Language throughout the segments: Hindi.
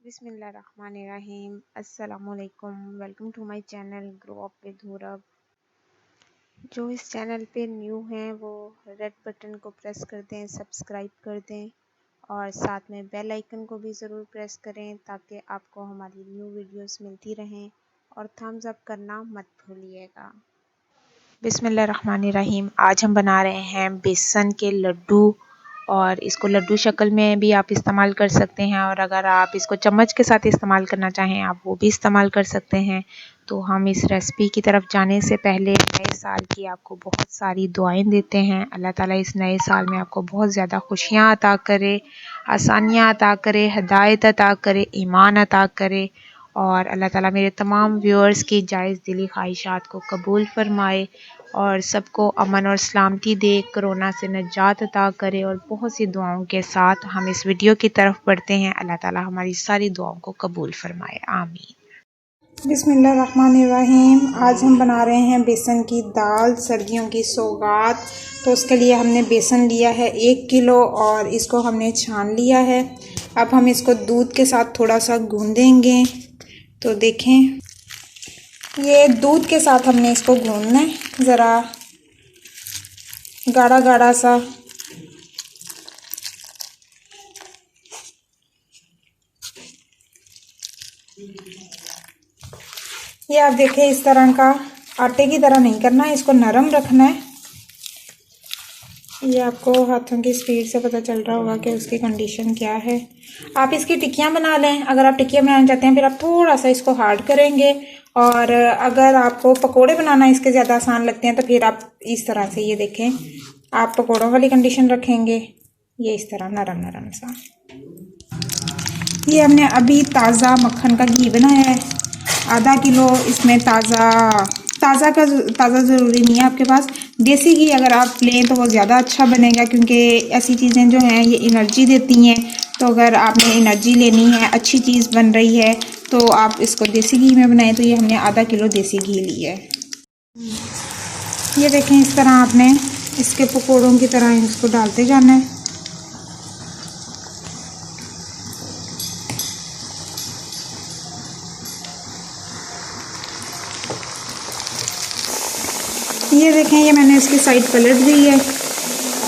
बिस्मिल्लाहिर्रहमानिर्रहीम। अस्सलामुअलैकुम। Welcome to my channel grow up with हुरब। जो इस चैनल पे न्यू हैं वो रेड बटन को प्रेस कर दें, सब्सक्राइब कर दें और साथ में बेल आइकन को भी ज़रूर प्रेस करें ताकि आपको हमारी न्यू वीडियोस मिलती रहें और थम्स अप करना मत भूलिएगा। बिस्मिल्लाहिर्रहमानिर्रहीम। आज हम बना रहे हैं बेसन के लड्डू और इसको लड्डू शक्ल में भी आप इस्तेमाल कर सकते हैं और अगर आप इसको चम्मच के साथ इस्तेमाल करना चाहें आप वो भी इस्तेमाल कर सकते हैं। तो हम इस रेसिपी की तरफ जाने से पहले नए साल की आपको बहुत सारी दुआएं देते हैं। अल्लाह ताला इस नए साल में आपको बहुत ज़्यादा खुशियाँ अता करे, आसानियाँ अता करे, हिदायत अता करे, ईमान अता करे और अल्लाह ताला मेरे तमाम व्यूअर्स की जायज़ दिली ख्वाहिशात को कबूल फरमाए और सबको अमन और सलामती दे, कोरोना से निजात अता करे। और बहुत सी दुआओं के साथ हम इस वीडियो की तरफ बढ़ते हैं। अल्लाह ताला हमारी सारी दुआओं को कबूल फरमाए, आमीन। बिस्मिल्लाहिर्रहमानिर्रहीम। आज हम बना रहे हैं बेसन की दाल, सर्दियों की सौगात। तो उसके लिए हमने बेसन लिया है 1 किलो और इसको हमने छान लिया है। अब हम इसको दूध के साथ थोड़ा सा गूंदेंगे। तो देखें, ये दूध के साथ हमने इसको गूंदना है, ज़रा गाढ़ा गाढ़ा सा। ये आप देखें, इस तरह का आटे की तरह नहीं करना है, इसको नरम रखना है। ये आपको हाथों की स्पीड से पता चल रहा होगा कि उसकी कंडीशन क्या है। आप इसकी टिक्कियाँ बना लें। अगर आप टिक्कियाँ बनाना चाहते हैं फिर आप थोड़ा सा इसको हार्ड करेंगे और अगर आपको पकोड़े बनाना इसके ज़्यादा आसान लगते हैं तो फिर आप इस तरह से, ये देखें, आप पकोड़ों वाली कंडीशन रखेंगे। ये इस तरह नरम नरम सा। ये हमने अभी ताज़ा मक्खन का घी बनाया है, आधा किलो। इसमें ताज़ा ज़रूरी नहीं है, आपके पास देसी घी अगर आप लें तो वो ज़्यादा अच्छा बनेगा क्योंकि ऐसी चीज़ें जो हैं ये एनर्जी देती हैं। तो अगर आपने एनर्जी लेनी है, अच्छी चीज़ बन रही है तो आप इसको देसी घी में बनाएं। तो ये हमने आधा किलो देसी घी लिया है। ये देखें, इस तरह आपने इसके पकौड़ों की तरह इसको डालते जाना है। ये देखें, ये मैंने इसकी साइड पलट दी है।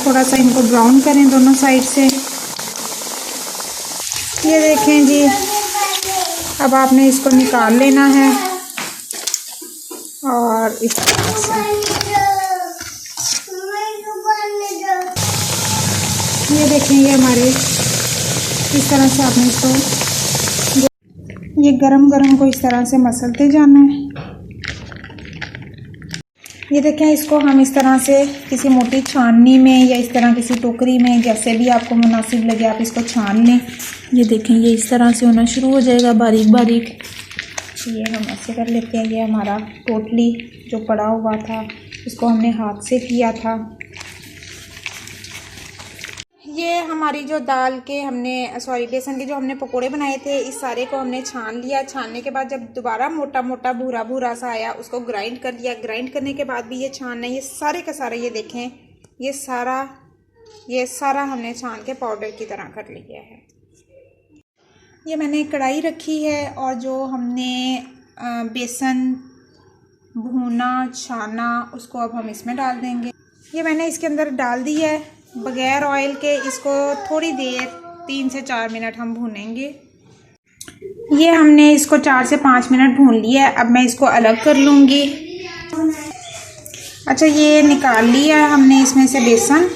थोड़ा सा इनको ब्राउन करें दोनों साइड से। ये देखें जी, अब आपने इसको निकाल लेना है और इस तरह से ये देखें, ये हमारे इस तरह से आपने इसको, ये गरम गरम को इस तरह से मसलते जाना है। ये देखें, इसको हम इस तरह से किसी मोटी छाननी में या इस तरह किसी टोकरी में, जैसे भी आपको मुनासिब लगे आप इसको छान लें। ये देखें, ये इस तरह से होना शुरू हो जाएगा बारीक बारीक। ये हम ऐसे कर लेते हैं। ये हमारा टोटली जो पड़ा हुआ था इसको हमने हाथ से किया था। ये हमारी जो दाल के बेसन के जो हमने पकोड़े बनाए थे, इस सारे को हमने छान लिया। छानने के बाद जब दोबारा मोटा मोटा भूरा भूरा सा आया उसको ग्राइंड कर दिया। ग्राइंड करने के बाद भी ये छानना, ये सारे का सारा, ये देखें, ये सारा हमने छान के पाउडर की तरह कर लिया है। ये मैंने कढ़ाई रखी है और जो हमने बेसन भूना छाना उसको अब हम इसमें डाल देंगे। ये मैंने इसके अंदर डाल दी है बग़ैर ऑयल के। इसको थोड़ी देर 3 से 4 मिनट हम भूनेंगे। ये हमने इसको 4 से 5 मिनट भून लिया है। अब मैं इसको अलग कर लूँगी। अच्छा, ये निकाल लिया है हमने इसमें से बेसन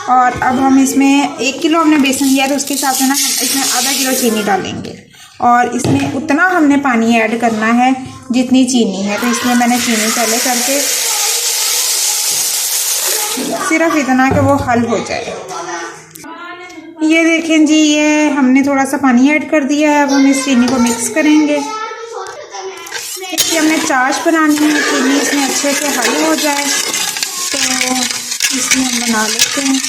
और अब हम इसमें 1 किलो हमने बेसन लिया तो उसके हिसाब से ना हम इसमें आधा किलो चीनी डालेंगे और इसमें उतना हमने पानी ऐड करना है जितनी चीनी है। तो इसलिए मैंने चीनी पहले करके सिर्फ इतना कि वो हल हो जाए। ये देखें जी, ये हमने थोड़ा सा पानी ऐड कर दिया है। अब हम इस चीनी को मिक्स करेंगे। इसकी हमने चाश बनानी है, चीनी इसमें अच्छे से हल हो जाए तो इसमें हम बना लेते हैं।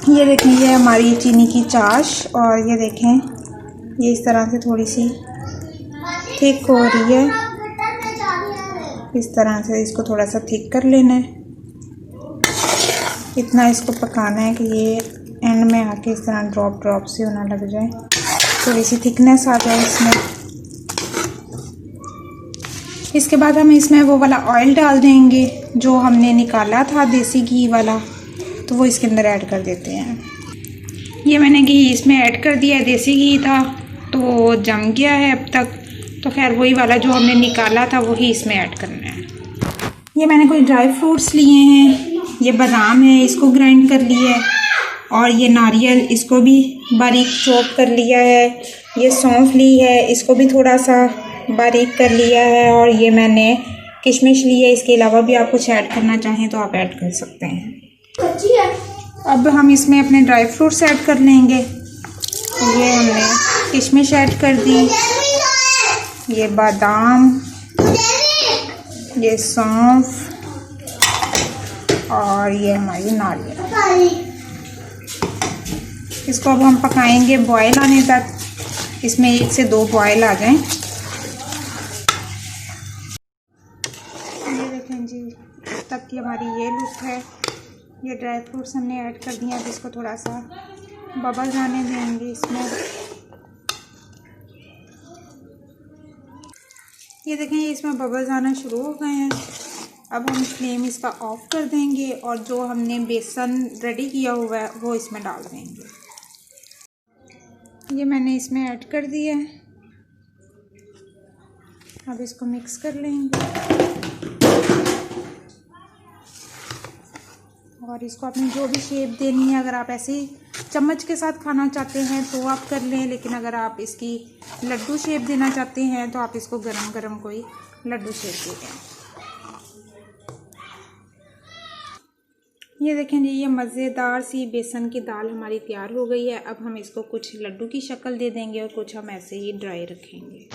ये देखें, ये हमारी चीनी की चाश और ये देखें, ये इस तरह से थोड़ी सी थिक हो रही है। इस तरह से इसको थोड़ा सा थिक कर लेना है। इतना इसको पकाना है कि ये एंड में आके इस तरह ड्रॉप ड्रॉप से होना लग जाए, थोड़ी सी थिकनेस आ जाए इसमें। इसके बाद हम इसमें वो वाला ऑयल डाल देंगे जो हमने निकाला था देसी घी वाला, तो वो इसके अंदर ऐड कर देते हैं। ये मैंने घी इसमें ऐड कर दिया है, देसी घी था तो जम गया है अब तक, तो खैर वही वाला जो हमने निकाला था वही इसमें ऐड करना है। ये मैंने कोई ड्राई फ्रूट्स लिए हैं, ये बादाम है इसको ग्राइंड कर लिया है, और ये नारियल इसको भी बारीक चॉप कर लिया है, ये सौंफ ली है इसको भी थोड़ा सा बारीक कर लिया है, और ये मैंने किशमिश ली है। इसके अलावा भी आप कुछ ऐड करना चाहें तो आप ऐड कर सकते हैं। अब हम इसमें अपने ड्राई फ्रूट्स ऐड कर लेंगे। ये हमने किशमिश ऐड कर दी, ये बादाम, ये सौंफ, और ये हमारी नारियल। इसको अब हम पकाएंगे बॉयल आने तक, इसमें 1 से 2 बॉयल आ जाएं। ये देखें जी, तब की हमारी ये लुक है। ये ड्राई फ्रूट्स हमने ऐड कर दिया, अब इसको थोड़ा सा बबल्स आने देंगे इसमें। ये देखें इसमें बबल्स आना शुरू हो गए हैं। अब हम फ्लेम इसका ऑफ कर देंगे और जो हमने बेसन रेडी किया हुआ है वो इसमें डाल देंगे। ये मैंने इसमें ऐड कर दिया है, अब इसको मिक्स कर लेंगे और इसको अपनी जो भी शेप देनी है, अगर आप ऐसे ही चम्मच के साथ खाना चाहते हैं तो आप कर लें, लेकिन अगर आप इसकी लड्डू शेप देना चाहते हैं तो आप इसको गरम गरम कोई लड्डू शेप दे दें। ये देखें जी, ये मज़ेदार सी बेसन की दाल हमारी तैयार हो गई है। अब हम इसको कुछ लड्डू की शक्ल दे देंगे और कुछ हम ऐसे ही ड्राई रखेंगे।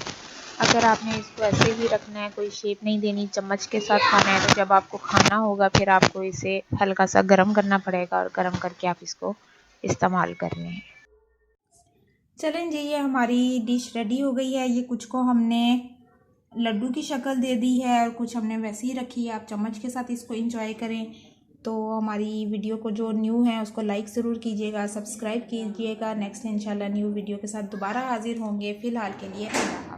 अगर आपने इसको ऐसे ही रखना है, कोई शेप नहीं देनी, चम्मच के साथ खाना है, तो जब आपको खाना होगा फिर आपको इसे हल्का सा गर्म करना पड़ेगा और गर्म करके आप इसको इस्तेमाल करने हैं। चलें जी, ये हमारी डिश रेडी हो गई है। ये कुछ को हमने लड्डू की शक्ल दे दी है और कुछ हमने वैसे ही रखी है। आप चम्मच के साथ इसको एंजॉय करें। तो हमारी वीडियो को जो न्यू है उसको लाइक ज़रूर कीजिएगा, सब्सक्राइब कीजिएगा। नेक्स्ट इंशाल्लाह न्यू वीडियो के साथ दोबारा हाजिर होंगे। फ़िलहाल के लिए अल्लाह।